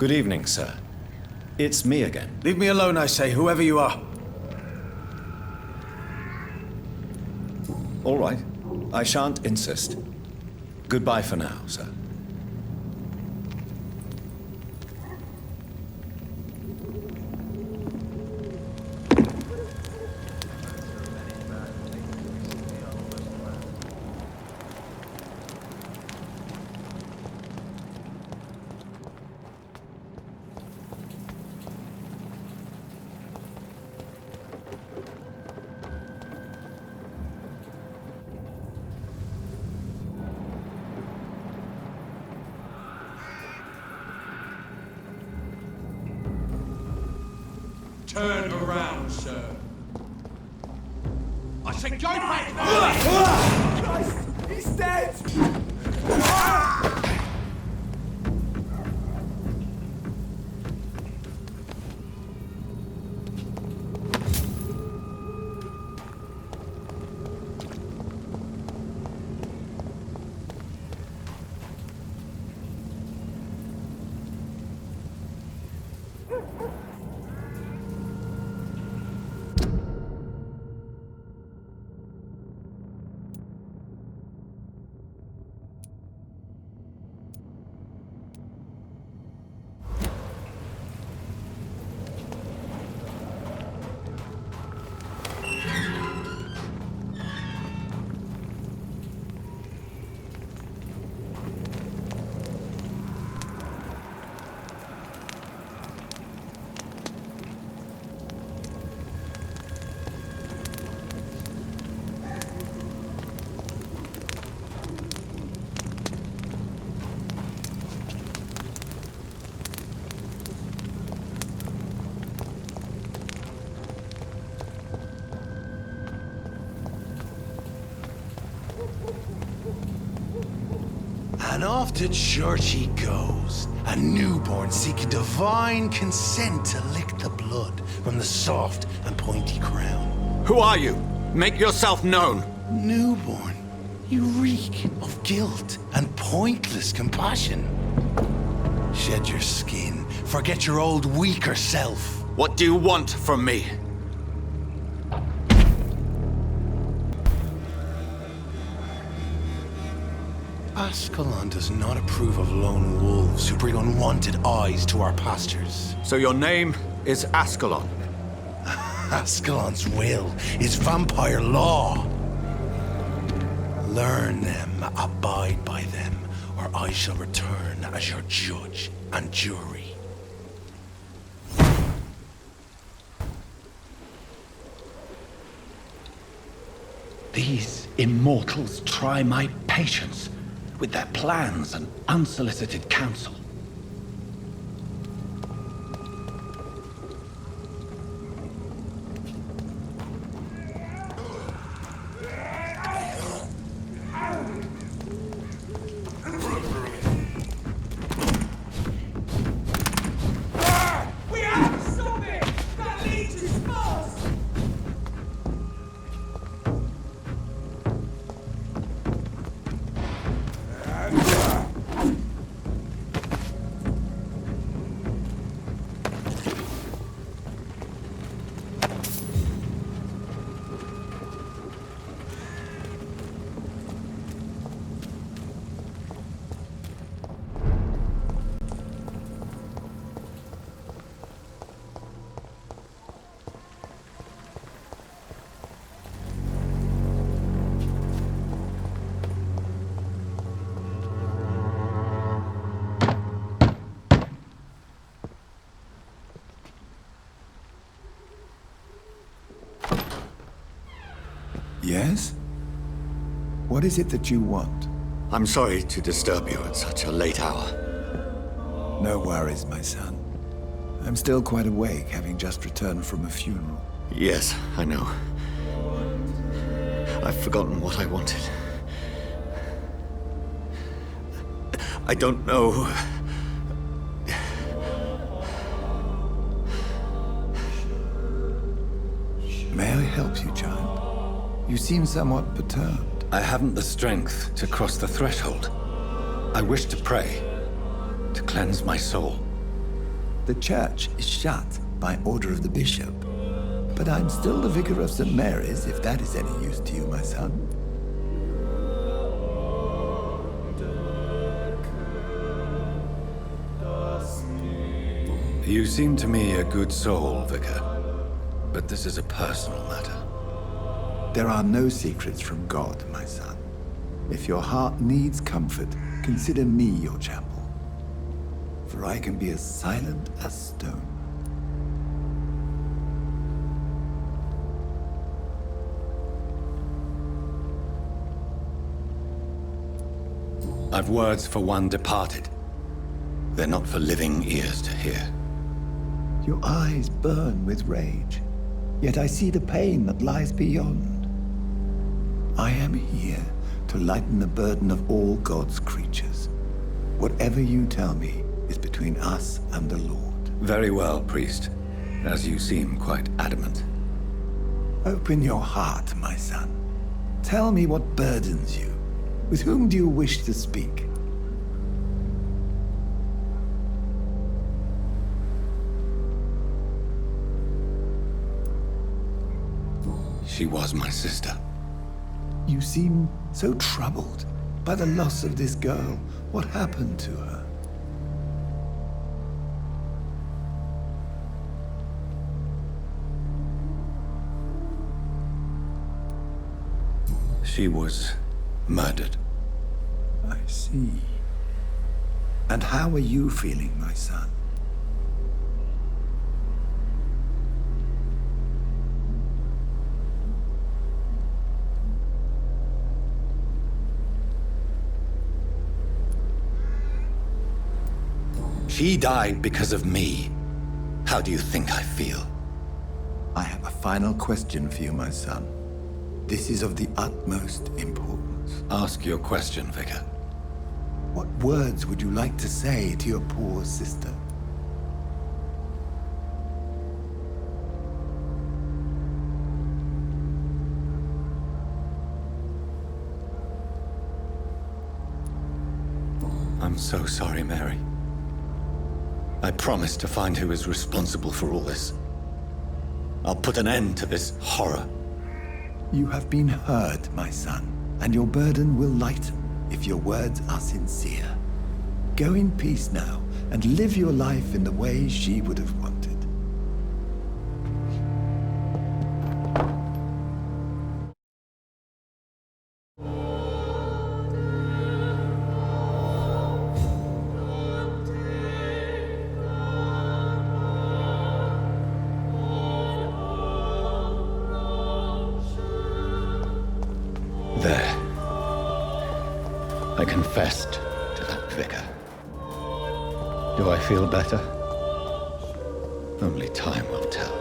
Good evening, sir. It's me again. Leave me alone, I say, whoever you are. All right. I shan't insist. Goodbye for now, sir. Turn around, sir. I said go back! Christ! He's dead! And off to church he goes, a newborn seeking divine consent to lick the blood from the soft and pointy crown. Who are you? Make yourself known. Newborn, you reek of guilt and pointless compassion. Shed your skin, forget your old weaker self. What do you want from me? Ascalon does not approve of lone wolves who bring unwanted eyes to our pastures. So your name is Ascalon? Ascalon's will is vampire law. Learn them, abide by them, or I shall return as your judge and jury. These immortals try my patience with their plans and unsolicited counsel. Yes? What is it that you want? I'm sorry to disturb you at such a late hour. No worries, my son. I'm still quite awake, having just returned from a funeral. Yes, I know. I've forgotten what I wanted. I don't know. May I help you, child? You seem somewhat perturbed. I haven't the strength to cross the threshold. I wish to pray, to cleanse my soul. The church is shut by order of the bishop. But I'm still the vicar of St. Mary's, if that is any use to you, my son. You seem to me a good soul, Vicar. But this is a personal matter. There are no secrets from God, my son. If your heart needs comfort, consider me your chapel. For I can be as silent as stone. I've words for one departed. They're not for living ears to hear. Your eyes burn with rage, yet I see the pain that lies beyond. I am here to lighten the burden of all God's creatures. Whatever you tell me is between us and the Lord. Very well, priest, as you seem quite adamant. Open your heart, my son. Tell me what burdens you. With whom do you wish to speak? She was my sister. You seem so troubled by the loss of this girl. What happened to her? She was murdered. I see. And how are you feeling, my son? She died because of me. How do you think I feel? I have a final question for you, my son. This is of the utmost importance. Ask your question, Vicar. What words would you like to say to your poor sister? I'm so sorry, Mary. I promise to find who is responsible for all this. I'll put an end to this horror. You have been heard, my son, and your burden will lighten if your words are sincere. Go in peace now and live your life in the way she would have wanted. There. I confessed to that vicar. Do I feel better? Only time will tell.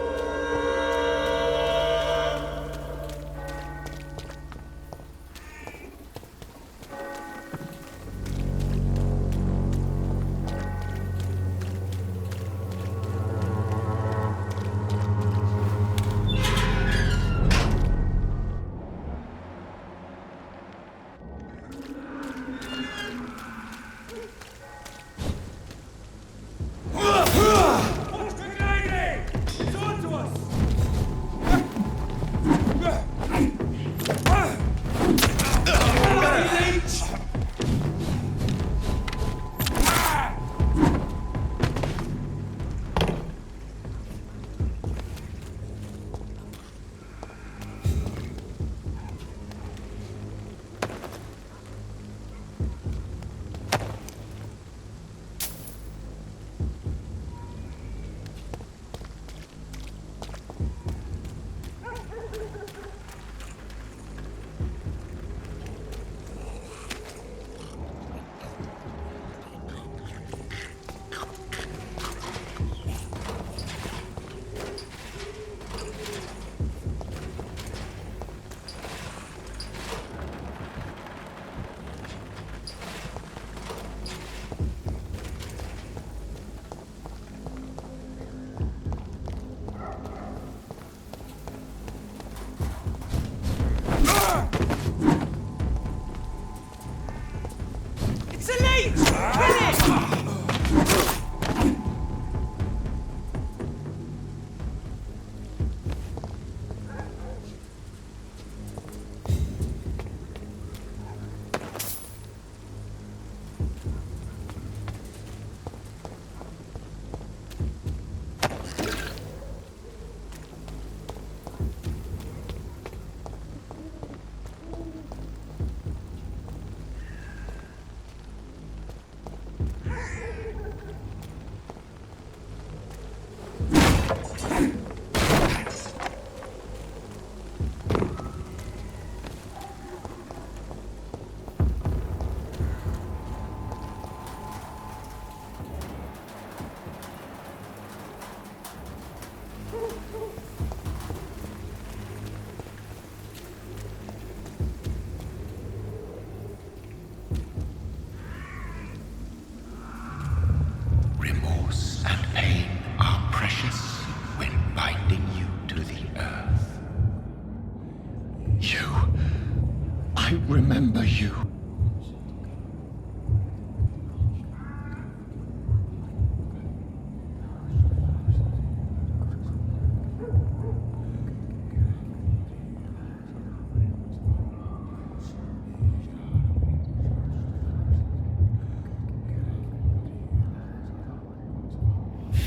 you.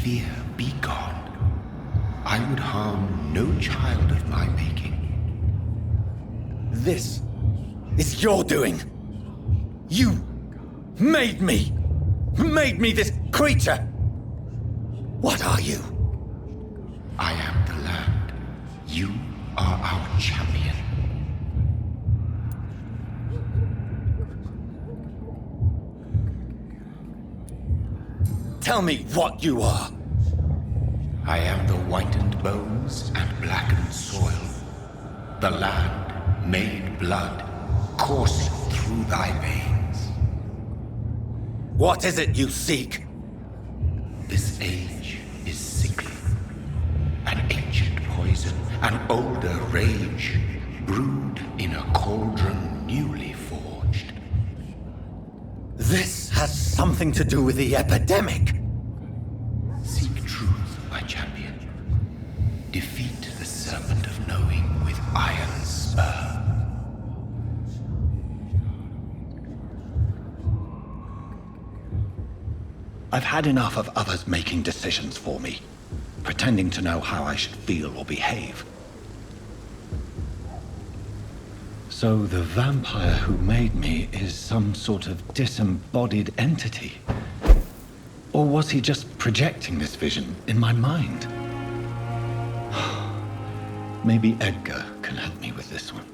Fear be gone. I would harm no child of my making. This is your doing. You made me. Made me this creature. What are you? I am the land. You are our champion. Tell me what you are. I am the whitened bones and blackened soil. The land made blood coursing through thy veins. What is it you seek? This age is sickly. An ancient poison, an older rage, brewed in a cauldron newly forged. This has something to do with the epidemic. Seek truth, my champion. Defeat the serpent of knowing with iron spur. I've had enough of others making decisions for me, pretending to know how I should feel or behave. So the vampire who made me is some sort of disembodied entity? Or was he just projecting this vision in my mind? Maybe Edgar can help me with this one.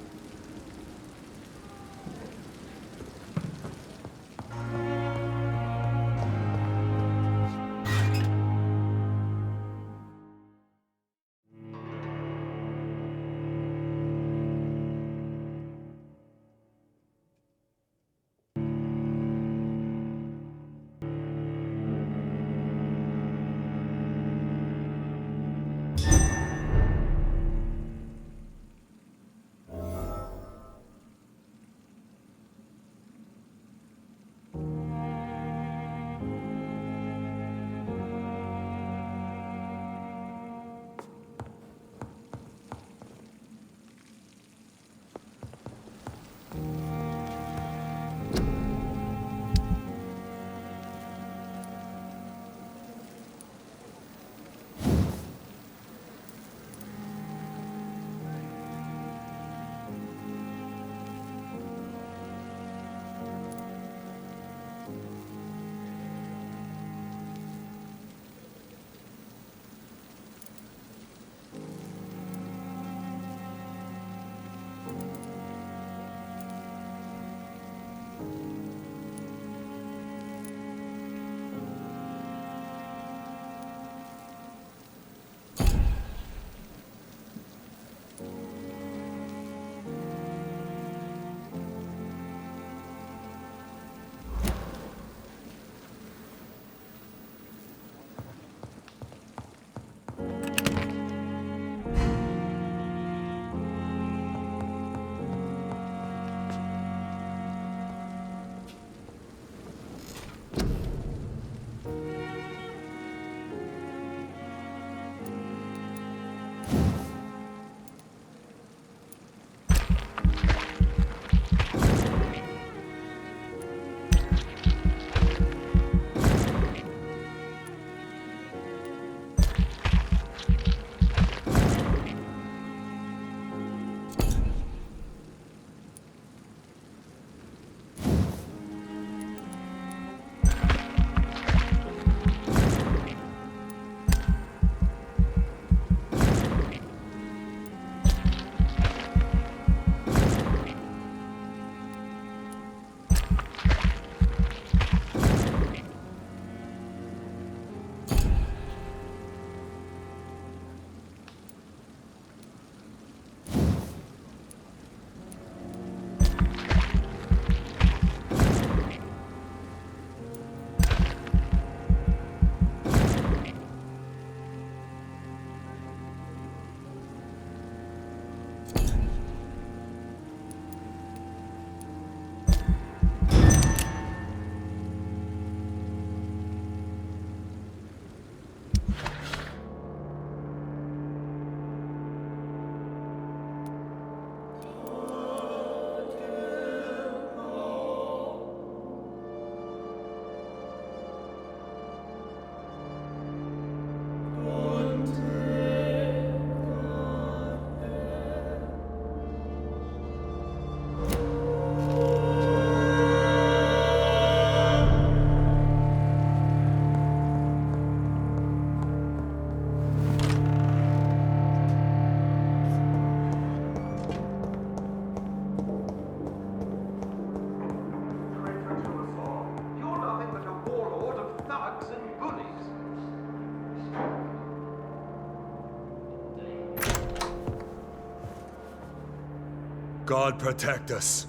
God protect us.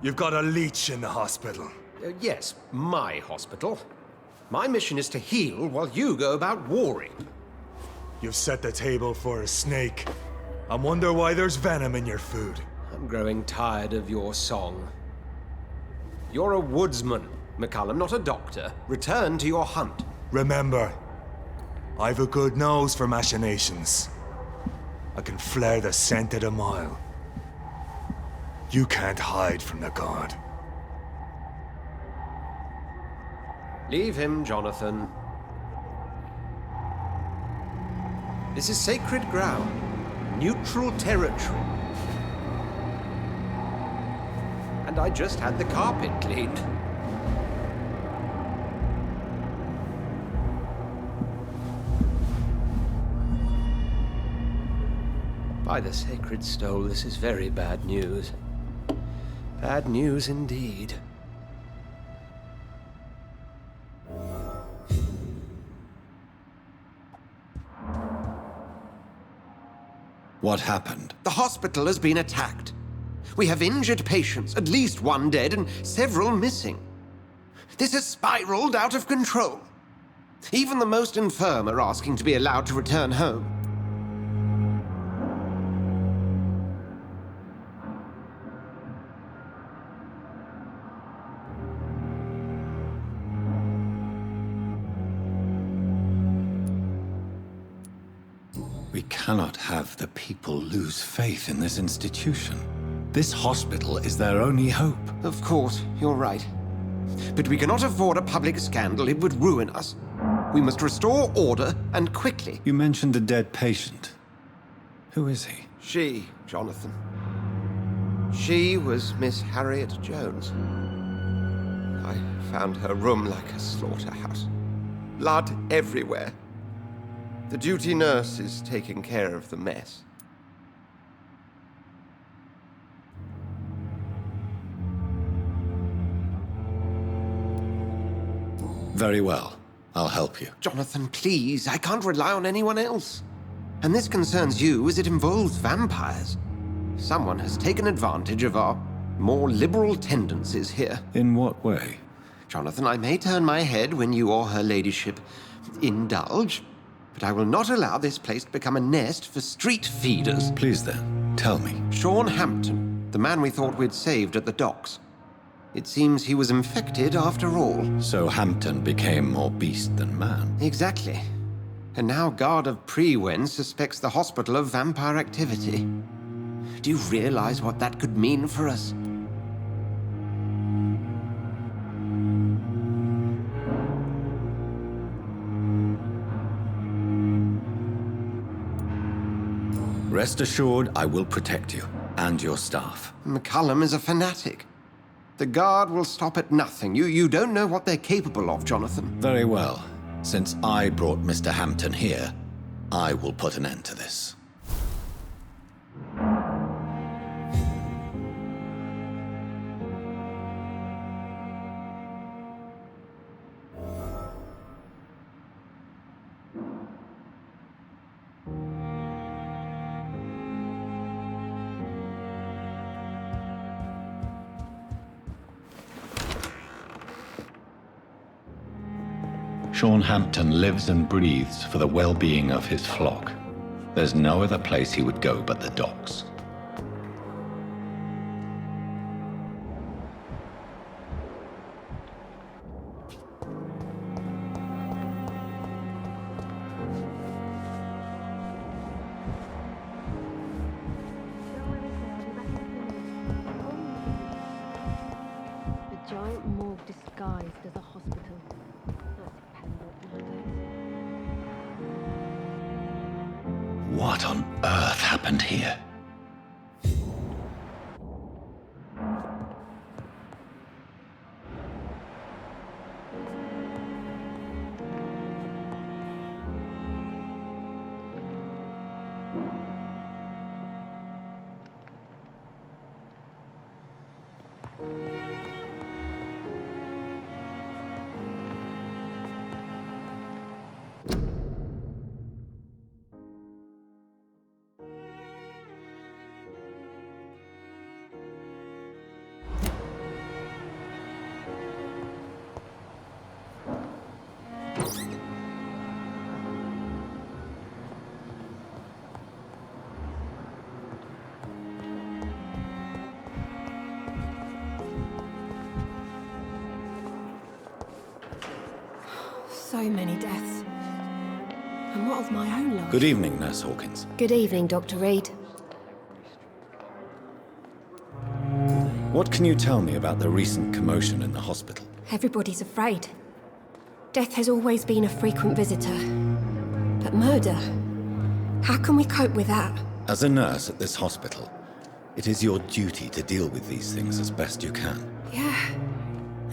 You've got a leech in the hospital. Yes, my hospital. My mission is to heal while you go about warring. You've set the table for a snake. I wonder why there's venom in your food. I'm growing tired of your song. You're a woodsman, McCullum, not a doctor. Return to your hunt. Remember, I've a good nose for machinations. I can flare the scent at a mile. You can't hide from the god. Leave him, Jonathan. This is sacred ground. Neutral territory. And I just had the carpet cleaned. By the sacred stole, this is very bad news. Bad news indeed. What happened? The hospital has been attacked. We have injured patients, at least one dead and several missing. This has spiraled out of control. Even the most infirm are asking to be allowed to return home. We cannot have the people lose faith in this institution. This hospital is their only hope. Of course, you're right. But we cannot afford a public scandal. It would ruin us. We must restore order, and quickly. You mentioned a dead patient. Who is he? She, Jonathan. She was Miss Harriet Jones. I found her room like a slaughterhouse. Blood everywhere. The duty nurse is taking care of the mess. Very well. I'll help you. Jonathan, please. I can't rely on anyone else. And this concerns you as it involves vampires. Someone has taken advantage of our more liberal tendencies here. In what way? Jonathan, I may turn my head when you or her ladyship indulge, but I will not allow this place to become a nest for street feeders. Please then, tell me. Sean Hampton, the man we thought we'd saved at the docks. It seems he was infected after all. So Hampton became more beast than man. Exactly. And now Guard of Prewen suspects the hospital of vampire activity. Do you realize what that could mean for us? Rest assured, I will protect you and your staff. McCullum is a fanatic. The Guard will stop at nothing. You don't know what they're capable of, Jonathan. Very well. Since I brought Mr. Hampton here, I will put an end to this. Sean Hampton lives and breathes for the well-being of his flock. There's no other place he would go but the docks. The giant morgue disguised as a hospital. What on earth happened here? So many deaths. And what of my own life? Good evening, Nurse Hawkins. Good evening, Dr. Reed. What can you tell me about the recent commotion in the hospital? Everybody's afraid. Death has always been a frequent visitor. But murder? How can we cope with that? As a nurse at this hospital, it is your duty to deal with these things as best you can. Yeah.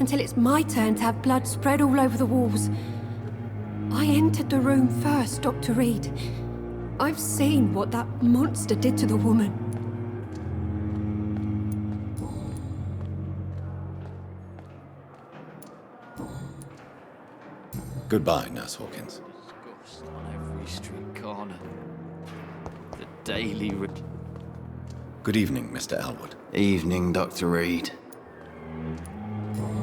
Until it's my turn to have blood spread all over the walls. I entered the room first, Dr. Reed. I've seen what that monster did to the woman. Goodbye, Nurse Hawkins. On every street corner. The daily... Good evening, Mr. Elwood. Evening, Dr. Reed.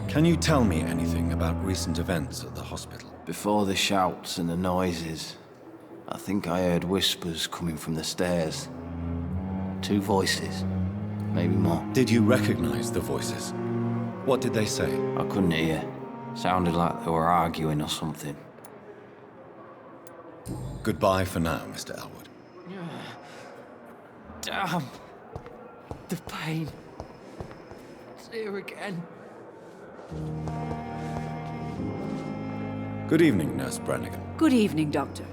Can you tell me anything about recent events at the hospital? Before the shouts and the noises, I think I heard whispers coming from the stairs. 2 voices, maybe more. Did you recognize the voices? What did they say? I couldn't hear. Sounded like they were arguing or something. Goodbye for now, Mr. Elwood. Damn. The pain. It's here again. Good evening, Nurse Brannigan. Good evening, Doctor.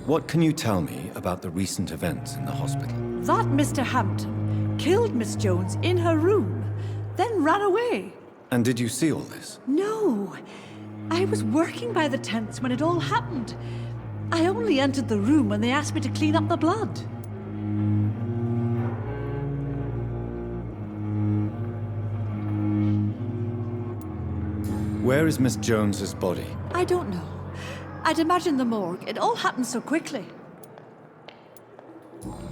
What can you tell me about the recent events in the hospital? That Mr. Hampton killed Miss Jones in her room, then ran away. And did you see all this? No. I was working by the tents when it all happened. I only entered the room when they asked me to clean up the blood. Where is Miss Jones's body? I don't know. I'd imagine the morgue. It all happened so quickly.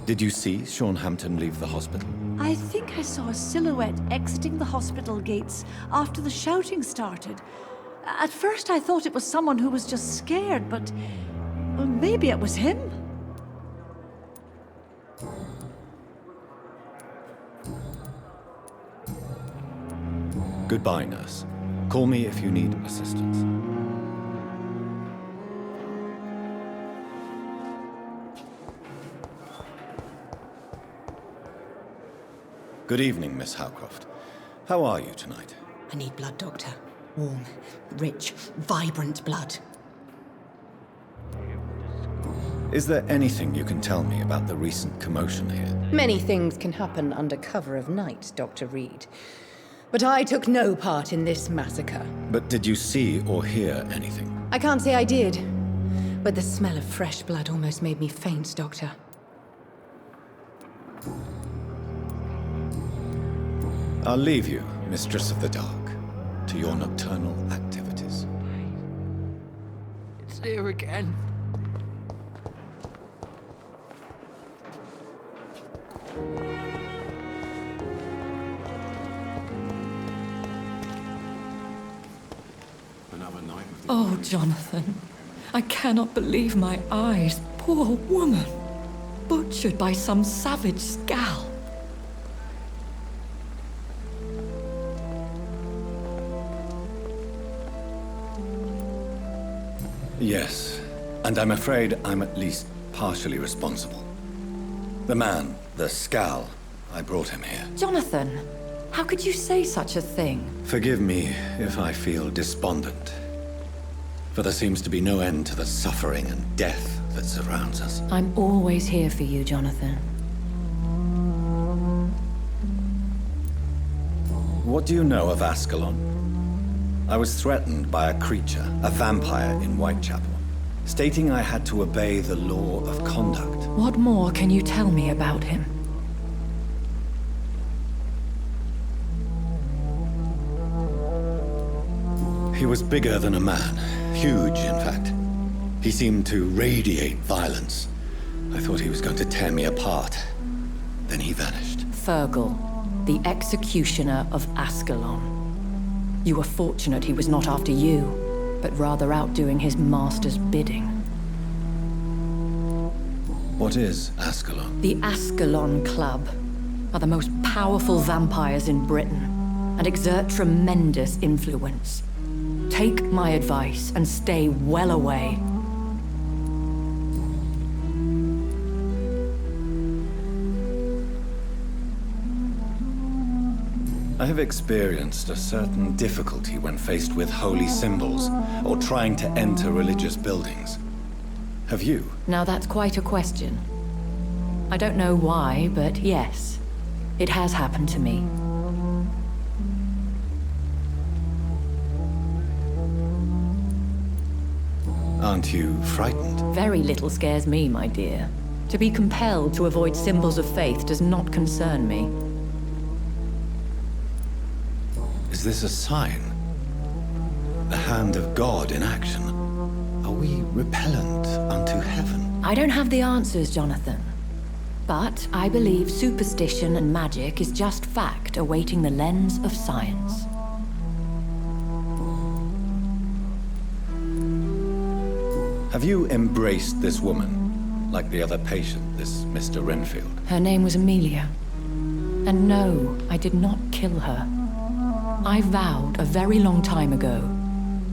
Did you see Sean Hampton leave the hospital? I think I saw a silhouette exiting the hospital gates after the shouting started. At first I thought it was someone who was just scared, but... well, maybe it was him. Goodbye, nurse. Call me if you need assistance. Good evening, Miss Howcroft. How are you tonight? I need blood, Doctor. Warm, rich, vibrant blood. Is there anything you can tell me about the recent commotion here? Many things can happen under cover of night, Dr. Reed. But I took no part in this massacre. But did you see or hear anything? I can't say I did. But the smell of fresh blood almost made me faint, Doctor. I'll leave you, Mistress of the Dark, to your nocturnal activities. It's here again. Oh, Jonathan. I cannot believe my eyes. Poor woman. Butchered by some savage scowl. Yes, and I'm afraid I'm at least partially responsible. The man, the scowl, I brought him here. Jonathan, how could you say such a thing? Forgive me if I feel despondent. For there seems to be no end to the suffering and death that surrounds us. I'm always here for you, Jonathan. What do you know of Ascalon? I was threatened by a creature, a vampire in Whitechapel, stating I had to obey the law of conduct. What more can you tell me about him? He was bigger than a man. Huge, in fact. He seemed to radiate violence. I thought he was going to tear me apart. Then he vanished. Fergal, the executioner of Ascalon. You were fortunate he was not after you, but rather out doing his master's bidding. What is Ascalon? The Ascalon Club are the most powerful vampires in Britain and exert tremendous influence. Take my advice and stay well away. I have experienced a certain difficulty when faced with holy symbols or trying to enter religious buildings. Have you? Now that's quite a question. I don't know why, but yes, it has happened to me. Aren't you frightened? Very little scares me, my dear. To be compelled to avoid symbols of faith does not concern me. Is this a sign? The hand of God in action? Are we repellent unto heaven? I don't have the answers, Jonathan. But I believe superstition and magic is just fact awaiting the lens of science. Have you embraced this woman, like the other patient, this Mr. Renfield? Her name was Amelia. And no, I did not kill her. I vowed a very long time ago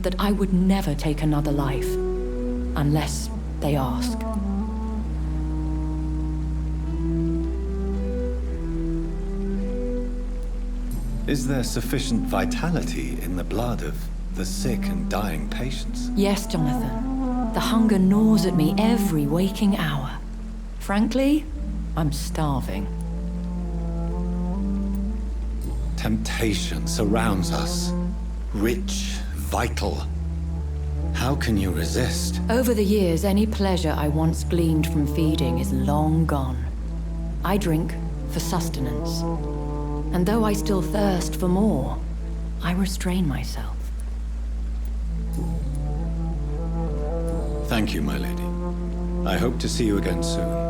that I would never take another life, unless they ask. Is there sufficient vitality in the blood of the sick and dying patients? Yes, Jonathan. The hunger gnaws at me every waking hour. Frankly, I'm starving. Temptation surrounds us. Rich, vital. How can you resist? Over the years, any pleasure I once gleaned from feeding is long gone. I drink for sustenance. And though I still thirst for more, I restrain myself. Thank you, my lady. I hope to see you again soon.